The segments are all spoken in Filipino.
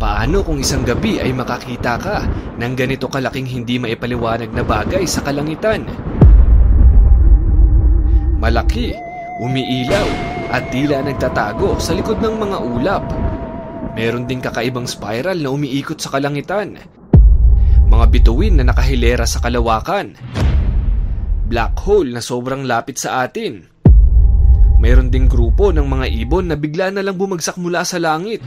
Paano kung isang gabi ay makakita ka ng ganito kalaking hindi maipaliwanag na bagay sa kalangitan? Malaki, umiilaw, at tila nagtatago sa likod ng mga ulap. Meron ding kakaibang spiral na umiikot sa kalangitan. Mga bituin na nakahilera sa kalawakan. Black hole na sobrang lapit sa atin. Meron ding grupo ng mga ibon na bigla na lang bumagsak mula sa langit.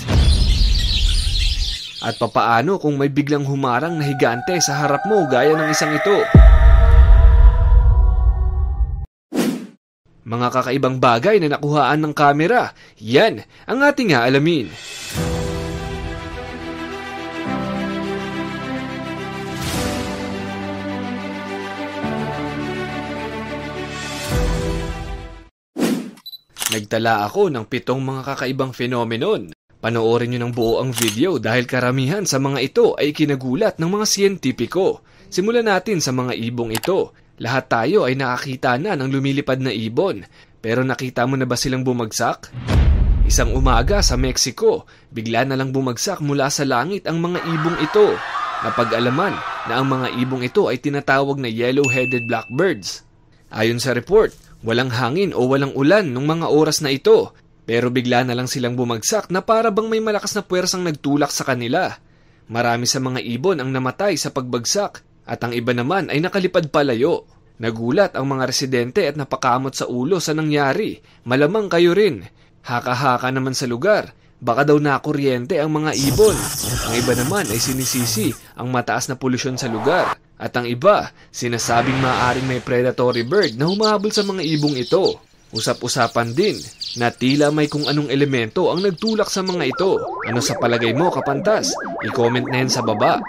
At papaano kung may biglang humarang na higante sa harap mo gaya ng isang ito? Mga kakaibang bagay na nakuhaan ng kamera, yan ang ating aalamin. Nagtala ako ng 7 mga kakaibang phenomenon. Panoorin nyo ng buo ang video dahil karamihan sa mga ito ay kinagulat ng mga siyentipiko. Simulan natin sa mga ibong ito. Lahat tayo ay nakakita na ng lumilipad na ibon. Pero nakita mo na ba silang bumagsak? Isang umaga sa Mexico, bigla na lang bumagsak mula sa langit ang mga ibong ito. Napag-alaman na ang mga ibong ito ay tinatawag na yellow-headed blackbirds. Ayon sa report, walang hangin o walang ulan nung mga oras na ito. Pero bigla na lang silang bumagsak na para bang may malakas na puwersang nagtulak sa kanila. Marami sa mga ibon ang namatay sa pagbagsak at ang iba naman ay nakalipad palayo. Nagulat ang mga residente at napakamot sa ulo sa nangyari. Malamang kayo rin. Haka-haka naman sa lugar. Baka daw nakuryente ang mga ibon. Ang iba naman ay sinisisi ang mataas na polusyon sa lugar. At ang iba, sinasabing maaaring may predatory bird na humahabol sa mga ibong ito. Usap-usapan din na tila may kung anong elemento ang nagtulak sa mga ito. Ano sa palagay mo, kapantas? I-comment na yan sa baba.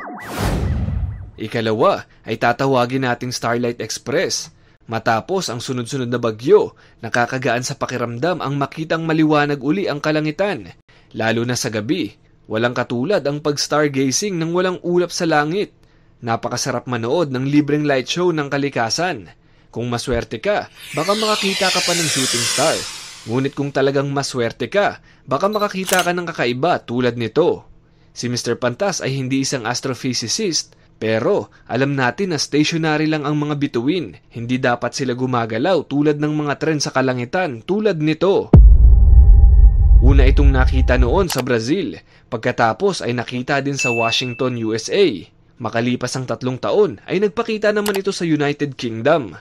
Ikalawa ay tatawagin nating Starlight Express. Matapos ang sunod-sunod na bagyo, nakakagaan sa pakiramdam ang makitang maliwanag uli ang kalangitan. Lalo na sa gabi, walang katulad ang pag-stargazing ng walang ulap sa langit. Napakasarap manood ng libreng light show ng kalikasan. Kung maswerte ka, baka makakita ka pa ng shooting star. Ngunit kung talagang maswerte ka, baka makakita ka ng kakaiba tulad nito. Si Mr. Pantas ay hindi isang astrophysicist, pero alam natin na stationary lang ang mga bituin. Hindi dapat sila gumagalaw tulad ng mga tren sa kalangitan tulad nito. Una itong nakita noon sa Brazil, pagkatapos ay nakita din sa Washington, USA. Makalipas ang 3 taon ay nagpakita naman ito sa United Kingdom.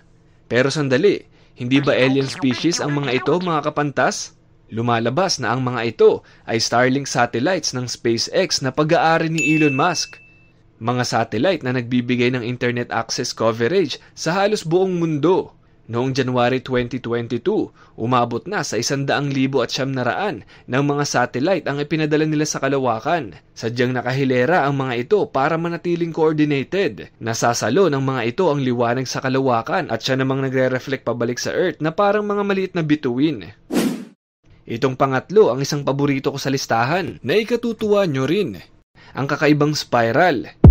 Pero sandali, hindi ba alien species ang mga ito, mga kapantas? Lumalabas na ang mga ito ay Starlink satellites ng SpaceX na pag-aari ni Elon Musk. Mga satellite na nagbibigay ng internet access coverage sa halos buong mundo. Noong January 2022, umabot na sa 100,900 ng mga satellite ang ipinadala nila sa kalawakan. Sadyang nakahilera ang mga ito para manatiling coordinated. Nasasalo ng mga ito ang liwanag sa kalawakan at siya namang nagre-reflect pabalik sa Earth na parang mga maliit na bituin. Itong pangatlo ang isang paborito ko sa listahan na ikatutuwa nyo rin. Ang kakaibang spiral.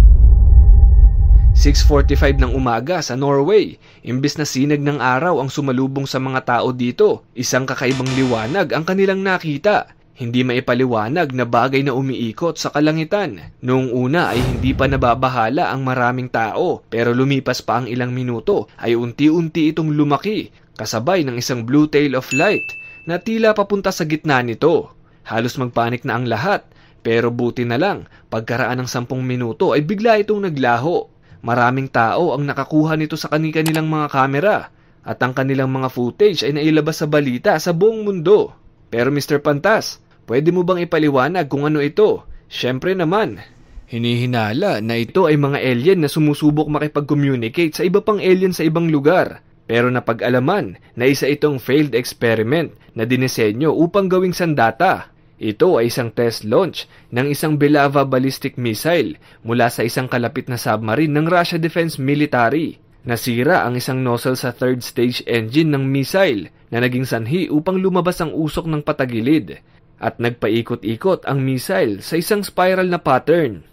6:45 ng umaga sa Norway, imbes na sinag ng araw ang sumalubong sa mga tao dito, isang kakaibang liwanag ang kanilang nakita. Hindi maipaliwanag na bagay na umiikot sa kalangitan. Noong una ay hindi pa nababahala ang maraming tao, pero lumipas pa ang ilang minuto ay unti-unti itong lumaki, kasabay ng isang blue tail of light na tila papunta sa gitna nito. Halos magpanik na ang lahat, pero buti na lang, pagkaraan ng 10 minuto ay bigla itong naglaho. Maraming tao ang nakakuha nito sa kanilang mga kamera at ang kanilang mga footage ay nailabas sa balita sa buong mundo. Pero Mr. Pantas, pwede mo bang ipaliwanag kung ano ito? Siyempre naman. Hinihinala na ito ay mga alien na sumusubok makipag-communicate sa iba pang alien sa ibang lugar. Pero napag-alaman na isa itong failed experiment na dinisenyo upang gawing sandata. Ito ay isang test launch ng isang Belava ballistic missile mula sa isang kalapit na submarine ng Russia Defense Military. Nasira ang isang nozzle sa third stage engine ng missile na naging sanhi upang lumabas ang usok ng patagilid at nagpaikot-ikot ang missile sa isang spiral na pattern.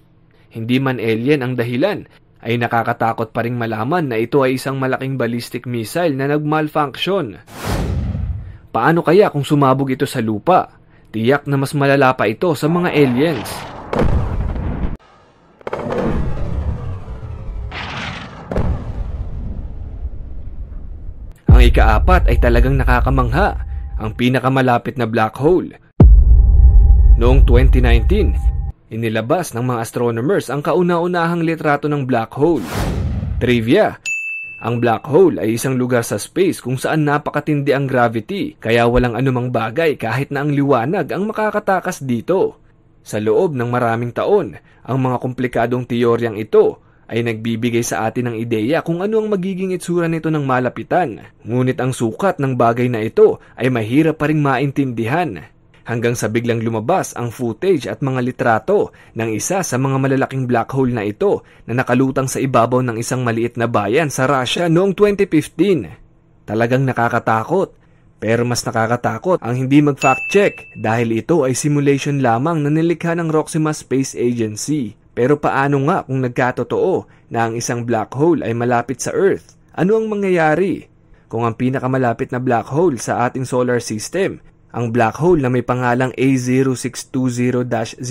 Hindi man alien ang dahilan, ay nakakatakot pa ring malaman na ito ay isang malaking ballistic missile na nag-malfunction. Paano kaya kung sumabog ito sa lupa? Tiyak na mas malala pa ito sa mga aliens. ika-4 ay talagang nakakamangha, ang pinakamalapit na black hole. Noong 2019, inilabas ng mga astronomers ang kauna-unahang litrato ng black hole. Trivia: ang black hole ay isang lugar sa space kung saan napakatindi ang gravity, kaya walang anumang bagay kahit na ang liwanag ang makakatakas dito. Sa loob ng maraming taon, ang mga komplikadong teoryang ito ay nagbibigay sa atin ng ideya kung ano ang magiging itsura nito ng malapitan. Ngunit ang sukat ng bagay na ito ay mahirap pa ring maintindihan. Hanggang sa biglang lumabas ang footage at mga litrato ng isa sa mga malalaking black hole na ito na nakalutang sa ibabaw ng isang maliit na bayan sa Russia noong 2015. Talagang nakakatakot. Pero mas nakakatakot ang hindi mag-fact check dahil ito ay simulation lamang na nilikha ng Proxima Space Agency. Pero paano nga kung nagkatotoo na ang isang black hole ay malapit sa Earth? Ano ang mangyayari kung ang pinakamalapit na black hole sa ating solar system, ang black hole na may pangalang A0620-00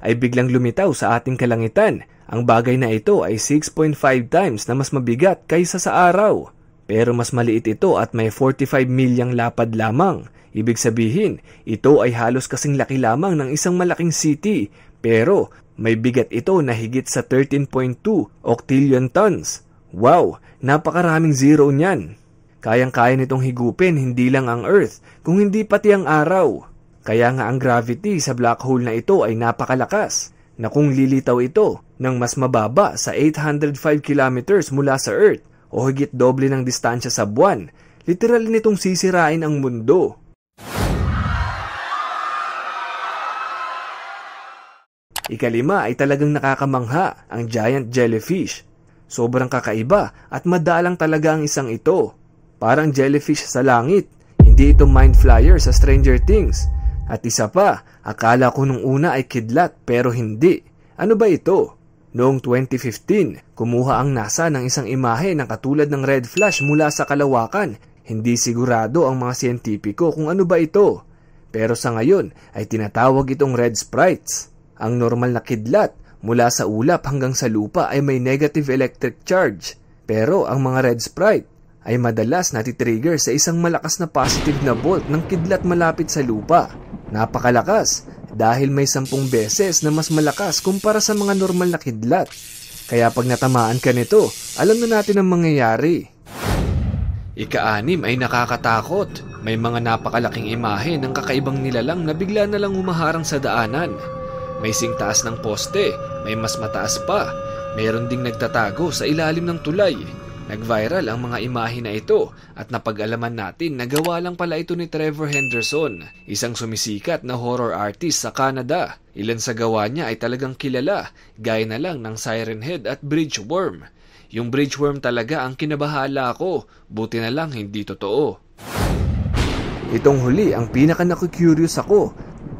ay biglang lumitaw sa ating kalangitan? Ang bagay na ito ay 6.5 times na mas mabigat kaysa sa araw. Pero mas maliit ito at may 45 milyang lapad lamang. Ibig sabihin, ito ay halos kasing laki lamang ng isang malaking city. Pero may bigat ito na higit sa 13.2 octillion tons. Wow, napakaraming zero niyan. Kayang-kaya nitong higupin hindi lang ang Earth, kung hindi pati ang araw. Kaya nga ang gravity sa black hole na ito ay napakalakas, na kung lilitaw ito ng mas mababa sa 805 kilometers mula sa Earth, o higit doble ng distansya sa buwan, literal nitong sisirain ang mundo. Ikalima ay talagang nakakamangha, ang giant jellyfish. Sobrang kakaiba at madalang talaga ang isang ito. Parang jellyfish sa langit, hindi ito mind flyer sa Stranger Things. At isa pa, akala ko nung una ay kidlat pero hindi. Ano ba ito? Noong 2015, kumuha ang NASA ng isang imahe ng katulad ng red flash mula sa kalawakan. Hindi sigurado ang mga siyentipiko kung ano ba ito. Pero sa ngayon ay tinatawag itong red sprites. Ang normal na kidlat mula sa ulap hanggang sa lupa ay may negative electric charge. Pero ang mga red sprite ay madalas natitrigger sa isang malakas na positive na bolt ng kidlat malapit sa lupa. Napakalakas dahil may 10 beses na mas malakas kumpara sa mga normal na kidlat. Kaya pag natamaan ka nito, alam na natin ang mangyayari. Ika-6 ay nakakatakot. May mga napakalaking imahe ng kakaibang nilalang na bigla na lang humaharang sa daanan. May singtaas ng poste, may mas mataas pa. Meron ding nagtatago sa ilalim ng tulay. Nag-viral ang mga imahe na ito at napag-alaman natin na gawa lang pala ito ni Trevor Henderson, isang sumisikat na horror artist sa Canada. Ilan sa gawa niya ay talagang kilala, gaya na lang ng Siren Head at Bridgeworm. Yung Bridgeworm talaga ang kinabahala ko, buti na lang hindi totoo. Itong huli ang pinaka-naku-curious ako.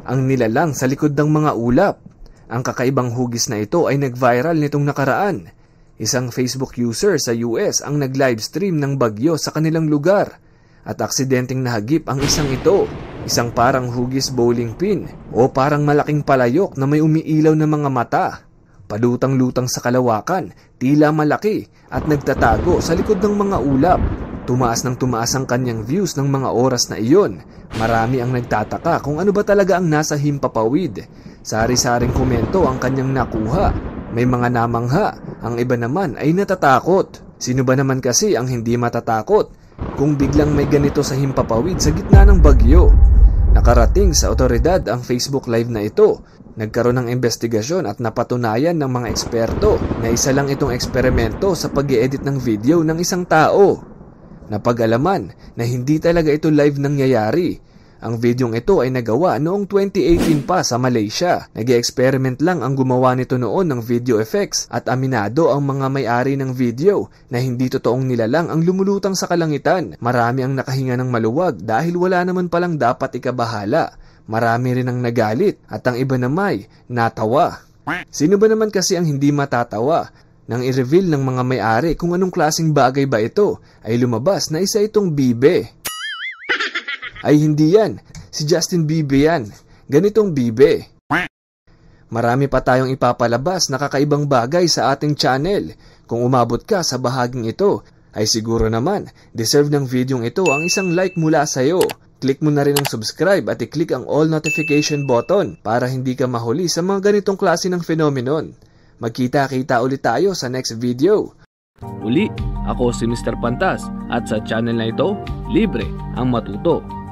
Ang nilalang sa likod ng mga ulap. Ang kakaibang hugis na ito ay nag-viral nitong nakaraan. Isang Facebook user sa US ang nag-livestream ng bagyo sa kanilang lugar at aksidenteng nahagip ang isang ito. Isang parang hugis bowling pin o parang malaking palayok na may umiilaw na mga mata. Palutang-lutang sa kalawakan, tila malaki at nagtatago sa likod ng mga ulap. Tumaas ng tumaas ang kanyang views ng mga oras na iyon. Marami ang nagtataka kung ano ba talaga ang nasa himpapawid. Sari-saring komento ang kanyang nakuha. May mga namangha, ang iba naman ay natatakot. Sino ba naman kasi ang hindi matatakot kung biglang may ganito sa himpapawid sa gitna ng bagyo? Nakarating sa otoridad ang Facebook Live na ito. Nagkaroon ng investigasyon at napatunayan ng mga eksperto na isa lang itong eksperimento sa pag-i-edit ng video ng isang tao. Napag-alaman na hindi talaga ito live nangyayari. Ang videong ito ay nagawa noong 2018 pa sa Malaysia. Nag-experiment lang ang gumawa nito noon ng video effects at aminado ang mga may-ari ng video na hindi totoong nilalang ang lumulutang sa kalangitan. Marami ang nakahinga ng maluwag dahil wala naman palang dapat ikabahala. Marami rin ang nagalit at ang iba namay natawa. Sino ba naman kasi ang hindi matatawa? Nang i-reveal ng mga may-ari kung anong klaseng bagay ba ito, ay lumabas na isa itong bibe. Ay hindi yan, si Justin Bieber yan. Ganitong bibe. Marami pa tayong ipapalabas na kakaibang bagay sa ating channel. Kung umabot ka sa bahaging ito, ay siguro naman deserve ng videong ito ang isang like mula sa'yo. Click mo na rin ang subscribe at i-click ang all notification button para hindi ka mahuli sa mga ganitong klase ng phenomenon. Magkita-kita ulit tayo sa next video. Uli, ako si Mr. Pantas at sa channel na ito, libre ang matuto.